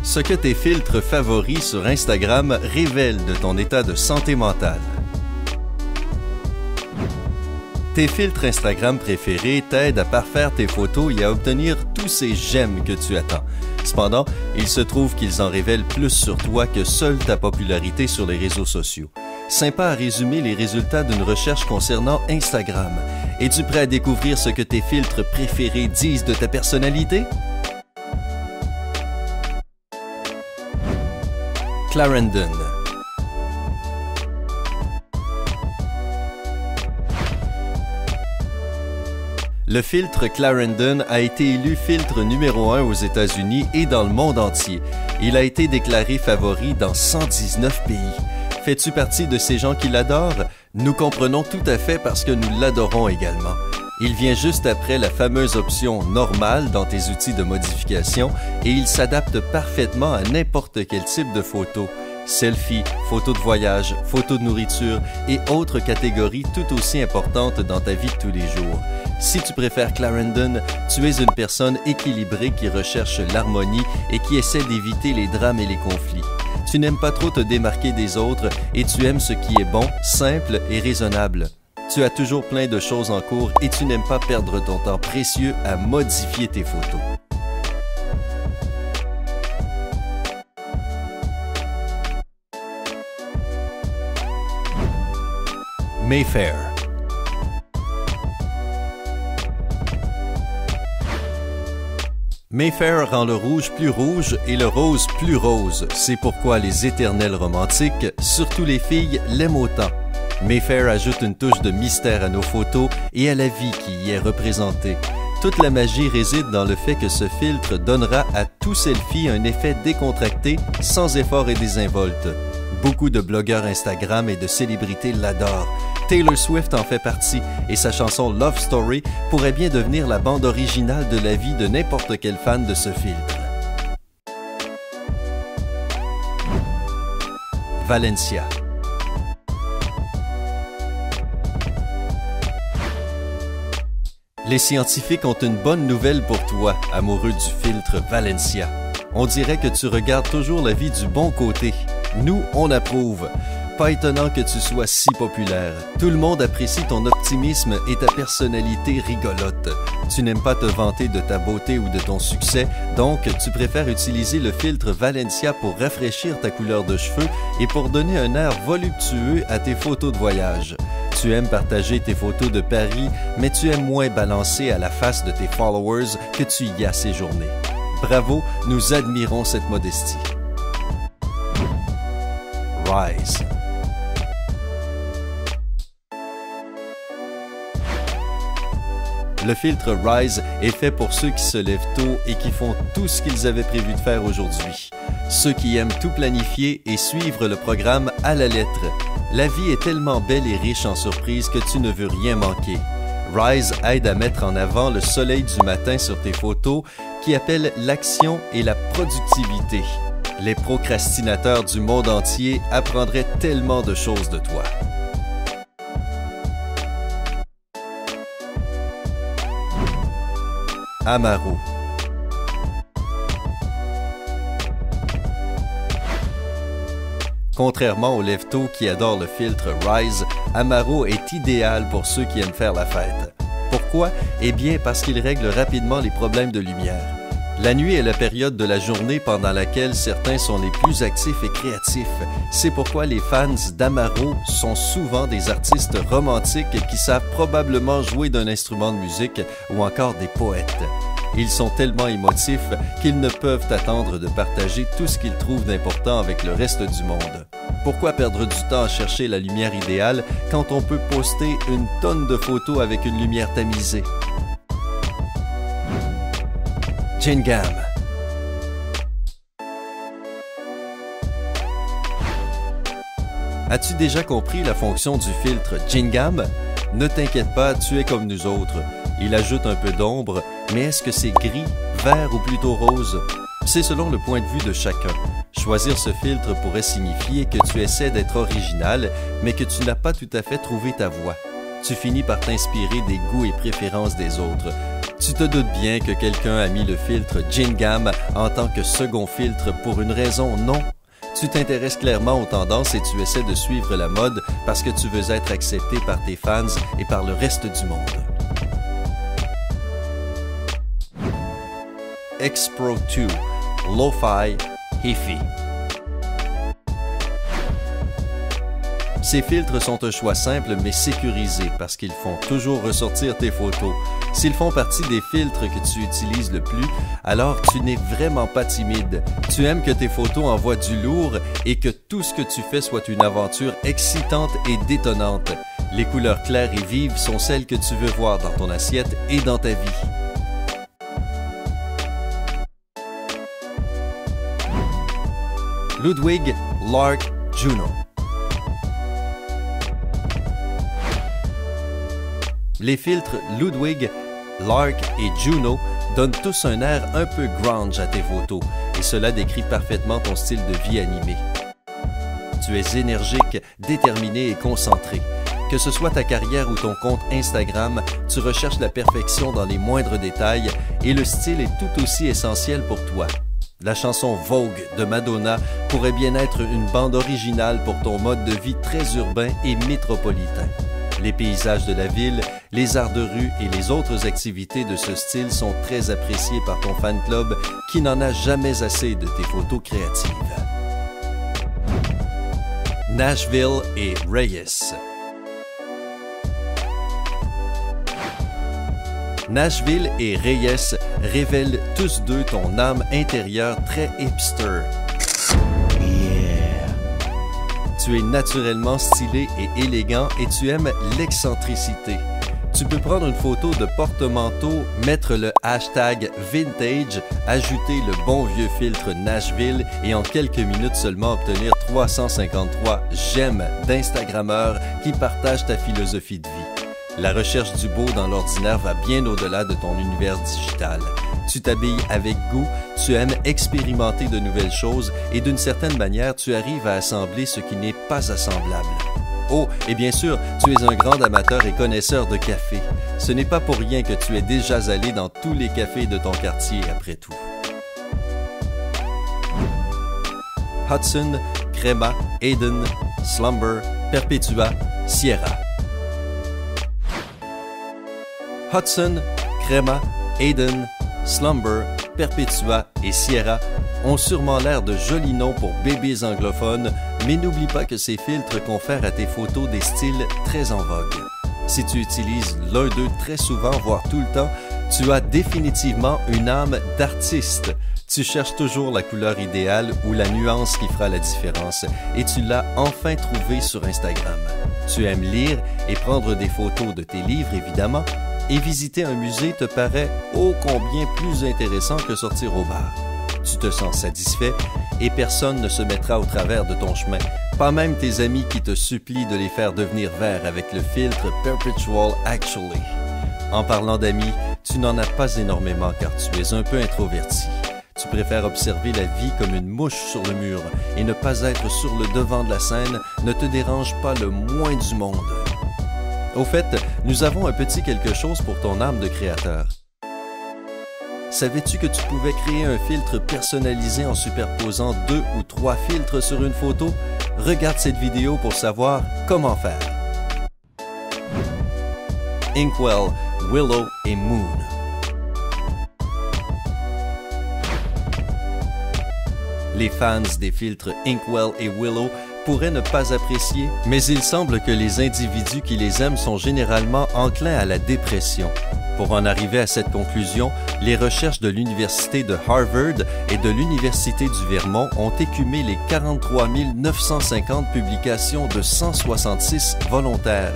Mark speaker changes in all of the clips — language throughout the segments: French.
Speaker 1: Ce que tes filtres favoris sur Instagram révèlent de ton état de santé mentale. Tes filtres Instagram préférés t'aident à parfaire tes photos et à obtenir tous ces j'aime que tu attends. Cependant, il se trouve qu'ils en révèlent plus sur toi que seule ta popularité sur les réseaux sociaux. Sympa à résumer les résultats d'une recherche concernant Instagram. Es-tu prêt à découvrir ce que tes filtres préférés disent de ta personnalité? Clarendon. Le filtre Clarendon a été élu filtre numéro 1 aux États-Unis et dans le monde entier. Il a été déclaré favori dans 119 pays. Fais-tu partie de ces gens qui l'adorent? Nous comprenons tout à fait parce que nous l'adorons également. Il vient juste après la fameuse option « Normale » dans tes outils de modification et il s'adapte parfaitement à n'importe quel type de photo. Selfie, photos de voyage, photos de nourriture et autres catégories tout aussi importantes dans ta vie de tous les jours. Si tu préfères Clarendon, tu es une personne équilibrée qui recherche l'harmonie et qui essaie d'éviter les drames et les conflits. Tu n'aimes pas trop te démarquer des autres et tu aimes ce qui est bon, simple et raisonnable. Tu as toujours plein de choses en cours et tu n'aimes pas perdre ton temps précieux à modifier tes photos. Mayfair. Mayfair rend le rouge plus rouge et le rose plus rose. C'est pourquoi les éternels romantiques, surtout les filles, l'aiment autant. Mayfair ajoute une touche de mystère à nos photos et à la vie qui y est représentée. Toute la magie réside dans le fait que ce filtre donnera à tout selfie un effet décontracté, sans effort et désinvolte. Beaucoup de blogueurs Instagram et de célébrités l'adorent. Taylor Swift en fait partie et sa chanson Love Story pourrait bien devenir la bande originale de la vie de n'importe quel fan de ce filtre. Valencia. Les scientifiques ont une bonne nouvelle pour toi, amoureux du filtre Valencia. On dirait que tu regardes toujours la vie du bon côté. Nous, on approuve. Pas étonnant que tu sois si populaire. Tout le monde apprécie ton optimisme et ta personnalité rigolote. Tu n'aimes pas te vanter de ta beauté ou de ton succès, donc tu préfères utiliser le filtre Valencia pour rafraîchir ta couleur de cheveux et pour donner un air voluptueux à tes photos de voyage. Tu aimes partager tes photos de Paris, mais tu aimes moins balancer à la face de tes followers que tu y as séjourné. Bravo, nous admirons cette modestie. Rise. Le filtre Rise est fait pour ceux qui se lèvent tôt et qui font tout ce qu'ils avaient prévu de faire aujourd'hui. Ceux qui aiment tout planifier et suivre le programme à la lettre. La vie est tellement belle et riche en surprises que tu ne veux rien manquer. Rise aide à mettre en avant le soleil du matin sur tes photos qui appelle l'action et la productivité. Les procrastinateurs du monde entier apprendraient tellement de choses de toi. Amaro. Contrairement aux lève-tôt qui adorent le filtre Rise, Amaro est idéal pour ceux qui aiment faire la fête. Pourquoi? Eh bien parce qu'il règle rapidement les problèmes de lumière. La nuit est la période de la journée pendant laquelle certains sont les plus actifs et créatifs. C'est pourquoi les fans d'Amaro sont souvent des artistes romantiques qui savent probablement jouer d'un instrument de musique ou encore des poètes. Ils sont tellement émotifs qu'ils ne peuvent attendre de partager tout ce qu'ils trouvent d'important avec le reste du monde. Pourquoi perdre du temps à chercher la lumière idéale quand on peut poster une tonne de photos avec une lumière tamisée? Gingam. As-tu déjà compris la fonction du filtre Gingam? Ne t'inquiète pas, tu es comme nous autres. Il ajoute un peu d'ombre, mais est-ce que c'est gris, vert ou plutôt rose? C'est selon le point de vue de chacun. Choisir ce filtre pourrait signifier que tu essaies d'être original, mais que tu n'as pas tout à fait trouvé ta voie. Tu finis par t'inspirer des goûts et préférences des autres. Tu te doutes bien que quelqu'un a mis le filtre Gingam en tant que second filtre pour une raison, non? Tu t'intéresses clairement aux tendances et tu essaies de suivre la mode parce que tu veux être accepté par tes fans et par le reste du monde. X Pro 2 Lo-Fi HiFi. Ces filtres sont un choix simple mais sécurisé parce qu'ils font toujours ressortir tes photos. S'ils font partie des filtres que tu utilises le plus, alors tu n'es vraiment pas timide. Tu aimes que tes photos envoient du lourd et que tout ce que tu fais soit une aventure excitante et détonnante. Les couleurs claires et vives sont celles que tu veux voir dans ton assiette et dans ta vie. Ludwig Lark Juno. Les filtres Ludwig, Lark et Juno donnent tous un air un peu grunge à tes photos et cela décrit parfaitement ton style de vie animé. Tu es énergique, déterminé et concentré. Que ce soit ta carrière ou ton compte Instagram, tu recherches la perfection dans les moindres détails et le style est tout aussi essentiel pour toi. La chanson Vogue de Madonna pourrait bien être une bande originale pour ton mode de vie très urbain et métropolitain. Les paysages de la ville, les arts de rue et les autres activités de ce style sont très appréciés par ton fan club qui n'en a jamais assez de tes photos créatives. Nashville et Reyes. Nashville et Reyes révèlent tous deux ton âme intérieure très hipster. Tu es naturellement stylé et élégant et tu aimes l'excentricité. Tu peux prendre une photo de porte-manteau, mettre le hashtag vintage, ajouter le bon vieux filtre Nashville et en quelques minutes seulement obtenir 353 j'aime d'Instagrammeurs qui partagent ta philosophie de vie. La recherche du beau dans l'ordinaire va bien au-delà de ton univers digital. Tu t'habilles avec goût, tu aimes expérimenter de nouvelles choses et d'une certaine manière, tu arrives à assembler ce qui n'est pas assemblable. Oh, et bien sûr, tu es un grand amateur et connaisseur de café. Ce n'est pas pour rien que tu es déjà allé dans tous les cafés de ton quartier après tout. Hudson, Crema, Aiden, Slumber, Perpetua, Sierra. Hudson, Crema, Aiden, Slumber, Perpetua et Sierra ont sûrement l'air de jolis noms pour bébés anglophones, mais n'oublie pas que ces filtres confèrent à tes photos des styles très en vogue. Si tu utilises l'un d'eux très souvent, voire tout le temps, tu as définitivement une âme d'artiste. Tu cherches toujours la couleur idéale ou la nuance qui fera la différence et tu l'as enfin trouvé sur Instagram. Tu aimes lire et prendre des photos de tes livres évidemment, et visiter un musée te paraît ô combien plus intéressant que sortir au bar. Tu te sens satisfait et personne ne se mettra au travers de ton chemin, pas même tes amis qui te supplient de les faire devenir verts avec le filtre Perpetual Actually. En parlant d'amis, tu n'en as pas énormément car tu es un peu introverti. Tu préfères observer la vie comme une mouche sur le mur et ne pas être sur le devant de la scène ne te dérange pas le moins du monde. Au fait, nous avons un petit quelque chose pour ton âme de créateur. Savais-tu que tu pouvais créer un filtre personnalisé en superposant 2 ou 3 filtres sur une photo? Regarde cette vidéo pour savoir comment faire. Inkwell, Willow et Moon. Les fans des filtres Inkwell et Willow pourraient ne pas apprécier, mais il semble que les individus qui les aiment sont généralement enclins à la dépression. Pour en arriver à cette conclusion, les recherches de l'Université de Harvard et de l'Université du Vermont ont écumé les 43 950 publications de 166 volontaires.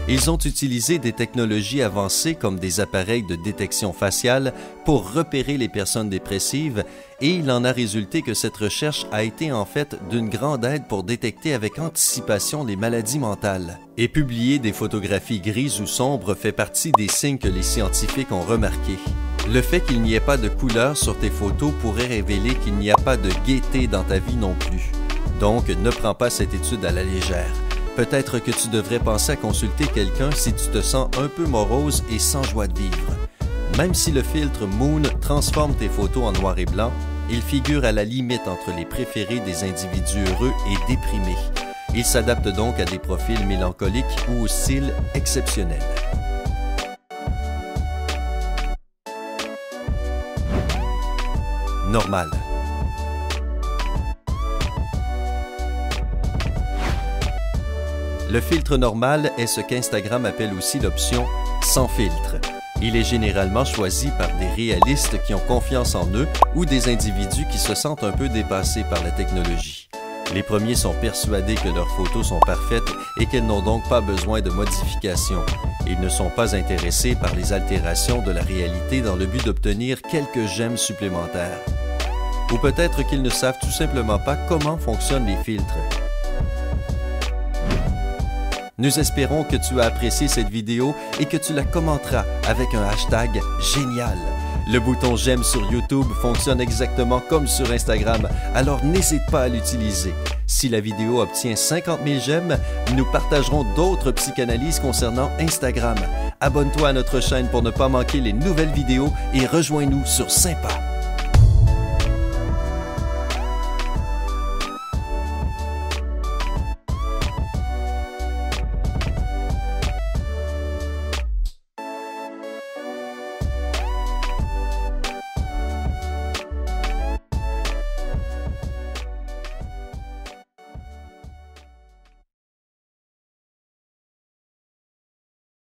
Speaker 1: Ils ont utilisé des technologies avancées comme des appareils de détection faciale pour repérer les personnes dépressives et il en a résulté que cette recherche a été en fait d'une grande aide pour détecter avec anticipation les maladies mentales. Et publier des photographies grises ou sombres fait partie des signes que les scientifiques ont remarqués. Le fait qu'il n'y ait pas de couleur sur tes photos pourrait révéler qu'il n'y a pas de gaieté dans ta vie non plus. Donc, ne prends pas cette étude à la légère. Peut-être que tu devrais penser à consulter quelqu'un si tu te sens un peu morose et sans joie de vivre. Même si le filtre Moon transforme tes photos en noir et blanc, il figure à la limite entre les préférés des individus heureux et déprimés. Il s'adapte donc à des profils mélancoliques ou au style exceptionnel. Normal. Le filtre normal est ce qu'Instagram appelle aussi l'option « sans filtre ». Il est généralement choisi par des réalistes qui ont confiance en eux ou des individus qui se sentent un peu dépassés par la technologie. Les premiers sont persuadés que leurs photos sont parfaites et qu'elles n'ont donc pas besoin de modifications. Ils ne sont pas intéressés par les altérations de la réalité dans le but d'obtenir quelques j'aime supplémentaires. Ou peut-être qu'ils ne savent tout simplement pas comment fonctionnent les filtres. Nous espérons que tu as apprécié cette vidéo et que tu la commenteras avec un hashtag génial. Le bouton j'aime sur YouTube fonctionne exactement comme sur Instagram, alors n'hésite pas à l'utiliser. Si la vidéo obtient 50 000 j'aime, nous partagerons d'autres psychanalyses concernant Instagram. Abonne-toi à notre chaîne pour ne pas manquer les nouvelles vidéos et rejoins-nous sur Sympa.